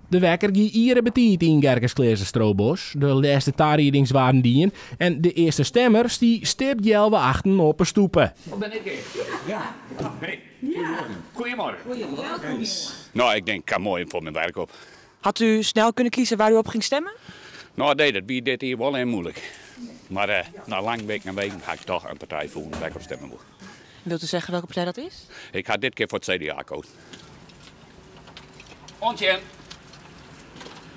De wekker gie iedere betiet in Gerkensklese Stroobos. De laatste taarriedings waren dien. En de eerste stemmers die stipt jelwe achten op een stoepen. Wat ben ik hier? Ja. Hey. Goedemorgen. Goedemorgen. Nou, ik denk, ik kan mooi voor mijn werk op. Had u snel kunnen kiezen waar u op ging stemmen? Nou, nee, dat biedt dit hier wel heel moeilijk. Maar na lang weken en weken ga ik toch een partij voelen waar ik op stemmen moet. Wilt u zeggen welke partij dat is? Ik ga dit keer voor het CDA kozen. Ontje.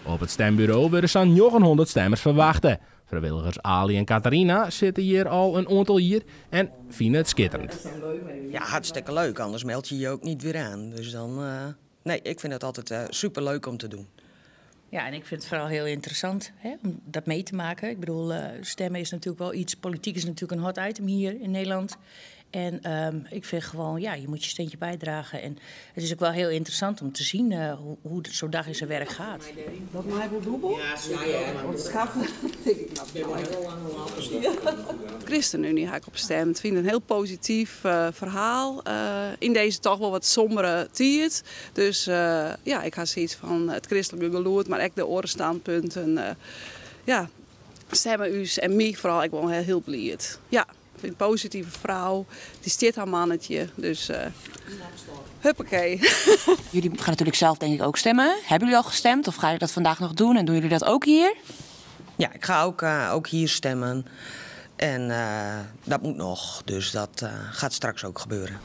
Op het stembureau worden zo'n 900 stemmers verwachten. Vrijwilligers Ali en Catharina zitten hier al een aantal jaar en vinden het schitterend. Ja, hartstikke leuk. Anders meld je je ook niet weer aan. Dus dan... Nee, ik vind het altijd superleuk om te doen. Ja, en ik vind het vooral heel interessant om dat mee te maken. Ik bedoel, stemmen is natuurlijk wel iets... Politiek is natuurlijk een hot item hier in Nederland. En ik vind gewoon, ja, je moet je steentje bijdragen. En het is ook wel heel interessant om te zien hoe zo'n dag in zijn werk gaat. Dat mij wel dubbel? Ja, want het gaat ChristenUnie ga ik op stemmen. Ik vind het een heel positief verhaal. In deze toch wel wat sombere tijd. Dus ja, ik ga zoiets van het christelijke geloof, maar ook de orenstandpunten. Ja, stemmen u en mij vooral ik wel heel blij. Ja. Een positieve vrouw, die stiert haar mannetje, dus huppakee. Jullie gaan natuurlijk zelf denk ik ook stemmen. Hebben jullie al gestemd of ga je dat vandaag nog doen en doen jullie dat ook hier? Ja, ik ga ook hier stemmen. En dat moet nog, dus dat gaat straks ook gebeuren.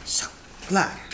Zo, klaar.